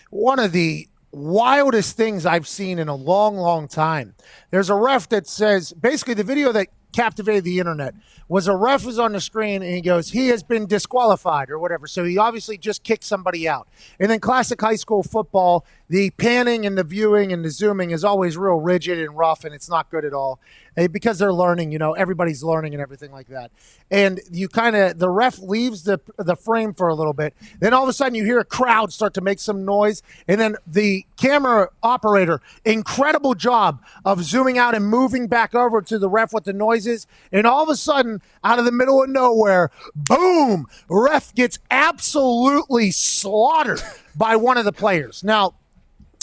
one of the wildest things I've seen in a long, long time. There's a ref that says, basically the video that captivated the internet was a ref was on the screen and he goes, he has been disqualified or whatever. So he obviously just kicked somebody out. And then classic high school football, the panning and the viewing and the zooming is always real rigid and rough, and it's not good at all because they're learning, everybody's learning and everything like that. And you the ref leaves the frame for a little bit. Then all of a sudden you hear a crowd start to make some noise. And then the camera operator, incredible job of zooming out and moving back over to the ref with the noises. And all of a sudden, out of the middle of nowhere, boom, ref gets absolutely slaughtered by one of the players. Now,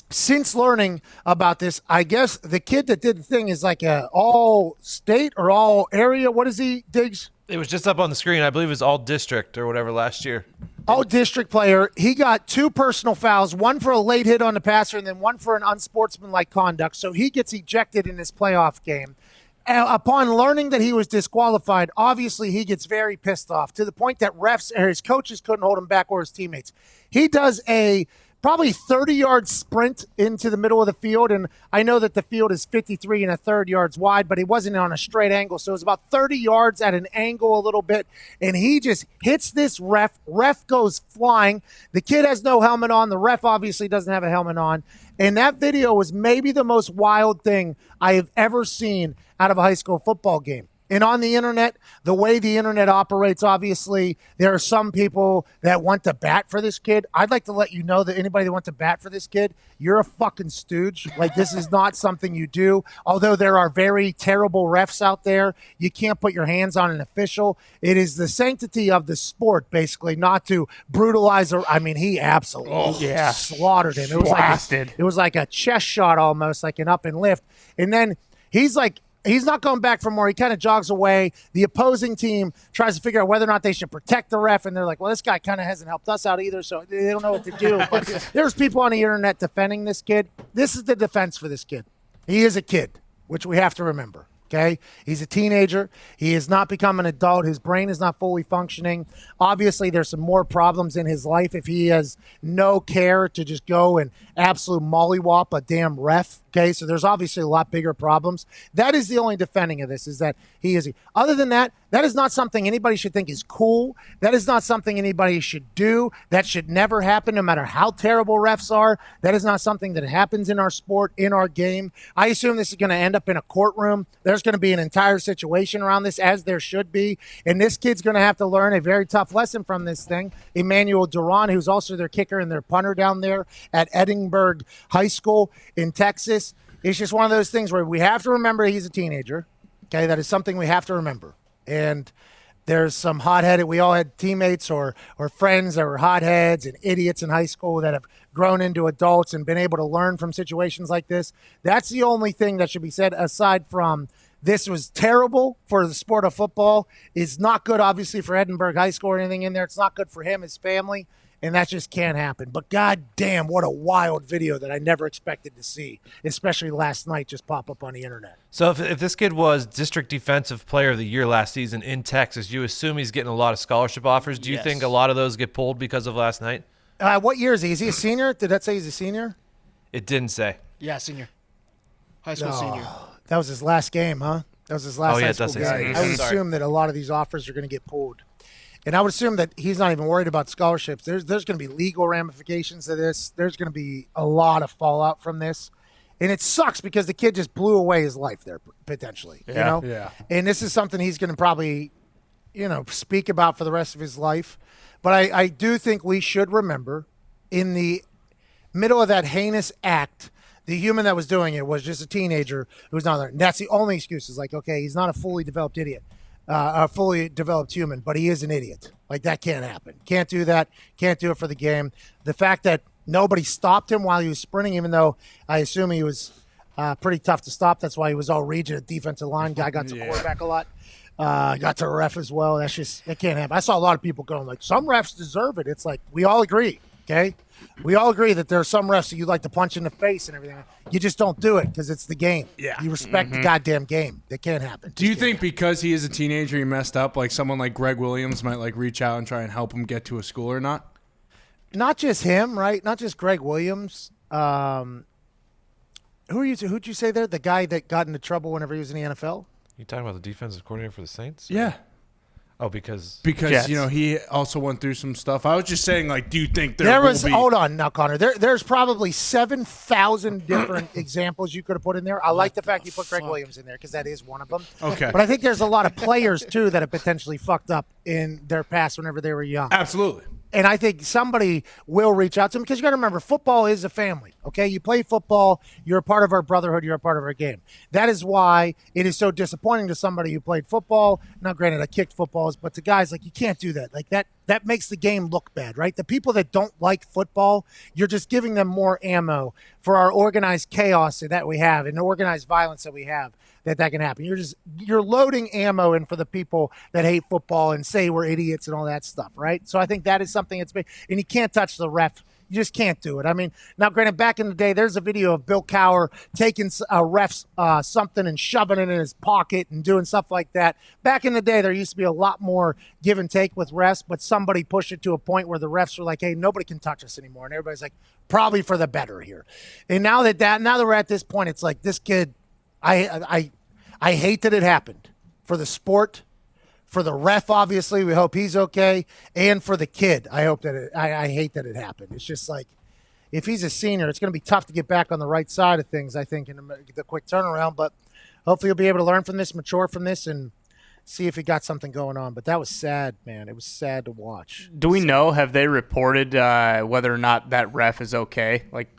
since learning about this, I guess the kid that did the thing is like a all state or all area. What is he, Diggs? It was just up on the screen. I believe it was all district or whatever last year. All district player. He got 2 personal fouls, one for a late hit on the passer and then one for an unsportsmanlike conduct. So he gets ejected in this playoff game. Upon learning that he was disqualified, obviously he gets very pissed off to the point that refs or his coaches couldn't hold him back or his teammates. He does a probably 30-yard sprint into the middle of the field, and I know that the field is 53 and a third yards wide, but he wasn't on a straight angle, so it was about 30 yards at an angle a little bit, and he just hits this ref. Ref goes flying. The kid has no helmet on. The ref obviously doesn't have a helmet on, and that video was maybe the most wild thing I have ever seen out of a high school football game. And on the internet, the way the internet operates, obviously, there are some people that want to bat for this kid. I'd like to let you know that anybody that wants to bat for this kid, you're a fucking stooge. Like, this is not something you do. Although there are very terrible refs out there, you can't put your hands on an official. It is the sanctity of the sport, basically, not to brutalize. He absolutely slaughtered him. It was like a chest shot almost, like an up and lift. And then he's not going back for more. He kind of jogs away. The opposing team tries to figure out whether or not they should protect the ref, and they're like, well, this guy kind of hasn't helped us out either, so they don't know what to do. But there's people on the internet defending this kid. This is the defense for this kid. He is a kid, which we have to remember. Okay, he's a teenager. He has not become an adult. His brain is not fully functioning. Obviously, there's some more problems in his life if he has no care to just go and absolute mollywop a damn ref. Okay, so there's obviously a lot bigger problems. That is the only defending of this, is that he is. Other than that, that is not something anybody should think is cool. That is not something anybody should do. That should never happen, no matter how terrible refs are. That is not something that happens in our sport, in our game. I assume this is going to end up in a courtroom. There's going to be an entire situation around this, as there should be. And this kid's going to have to learn a very tough lesson from this thing. Emmanuel Duran, who's also their kicker and their punter down there at Edinburgh High School in Texas. It's just one of those things where we have to remember he's a teenager. Okay, that is something we have to remember. And there's some hot-headed, we all had teammates or friends that were hotheads and idiots in high school that have grown into adults and been able to learn from situations like this. That's the only thing that should be said, aside from this was terrible for the sport of football. It's not good, obviously, for Edinburgh High School or anything in there. It's not good for him, his family. And that just can't happen. But god damn, what a wild video that I never expected to see, especially last night, just pop up on the internet. So if this kid was District Defensive Player of the Year last season in Texas, you assume he's getting a lot of scholarship offers. Do you think a lot of those get pulled because of last night? What year is he? Is he a senior? Did that say he's a senior? It didn't say. Yeah, senior. High school senior. That was his last game, huh? That was his last high school game. I would assume that a lot of these offers are going to get pulled. And I would assume that he's not even worried about scholarships. There's going to be legal ramifications to this. There's going to be a lot of fallout from this. And it sucks because the kid just blew away his life there, potentially. Yeah. You know? And this is something he's going to probably, speak about for the rest of his life. But I do think we should remember, in the middle of that heinous act, the human that was doing it was just a teenager who was not there. And that's the only excuse. Is like, okay, he's not a fully developed idiot. A fully developed human, but he is an idiot. Like, that can't happen. Can't do that. Can't do it for the game. The fact that nobody stopped him while he was sprinting, even though I assume he was pretty tough to stop. That's why he was all region at defensive line. Guy got to quarterback a lot. Got to ref as well. That's just, it can't happen. I saw a lot of people going like, some refs deserve it. It's like, we all agree, okay? We all agree that there are some refs that you like to punch in the face and everything. You just don't do it because it's the game. Yeah. You respect the goddamn game. That can't happen. Do you think because he is a teenager he messed up, like someone like Greg Williams might like reach out and try and help him get to a school or not? not just him, right? Not just Greg Williams. Who'd you say there? The guy that got into trouble whenever he was in the NFL? You talking about the defensive coordinator for the Saints? Yeah. Oh, because Jets. He also went through some stuff. I was just saying, like, do you think there was? Hold on, now, Connor. There's probably 7,000 different examples you could have put in there. I like the fact you put Greg Williams in there because that is one of them. Okay, but I think there's a lot of players too that have potentially fucked up in their past whenever they were young. Absolutely. And I think somebody will reach out to him because you got to remember, football is a family. Okay, you play football, you're a part of our brotherhood, you're a part of our game. That is why it is so disappointing to somebody who played football. Now, granted, I kicked footballs, but to guys like you can't do that. Like that makes the game look bad, right? The people that don't like football, you're just giving them more ammo for our organized chaos that we have and the organized violence that we have. That can happen. You're loading ammo in for the people that hate football and say we're idiots and all that stuff, right? So I think that is something that's big. And you can't touch the ref. You just can't do it. I mean, now granted, back in the day, there's a video of Bill Cowher taking a ref's something and shoving it in his pocket and doing stuff like that. Back in the day, there used to be a lot more give and take with refs, but somebody pushed it to a point where the refs were like, hey, nobody can touch us anymore. And everybody's like, probably for the better here. And now that we're at this point, it's like this kid, I hate that it happened for the sport, for the ref. Obviously, we hope he's okay, and for the kid. I hope that I hate that it happened. It's just like if he's a senior, it's going to be tough to get back on the right side of things. I think in the quick turnaround, but hopefully he'll be able to learn from this, mature from this, and see if he got something going on. But that was sad, man. It was sad to watch. Do we know? Have they reported whether or not that ref is okay? Like.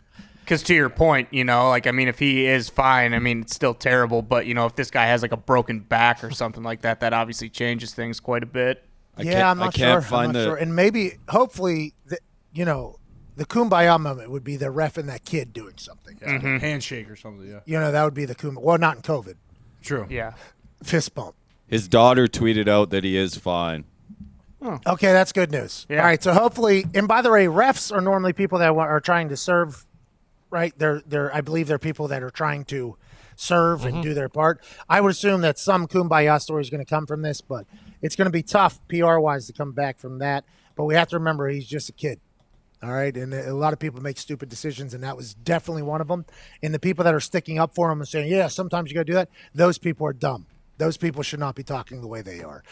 Because to your point, if he is fine, it's still terrible. But, if this guy has, like, a broken back or something like that, that obviously changes things quite a bit. I'm not sure. And maybe, hopefully, the kumbaya moment would be the ref and that kid doing something. Yeah. Mm-hmm. Handshake or something, yeah. That would be the kumbaya. Well, not in COVID. True. Yeah. Fist bump. His daughter tweeted out that he is fine. Oh. Okay, that's good news. Yeah. All right, so hopefully, and by the way, refs are normally people that are trying to serve. Right, I believe they're people that are trying to serve and do their part. I would assume that some kumbaya story is going to come from this, but it's going to be tough PR-wise to come back from that. But we have to remember he's just a kid, all right? And a lot of people make stupid decisions, and that was definitely one of them. And the people that are sticking up for him and saying, yeah, sometimes you got to do that, those people are dumb. Those people should not be talking the way they are.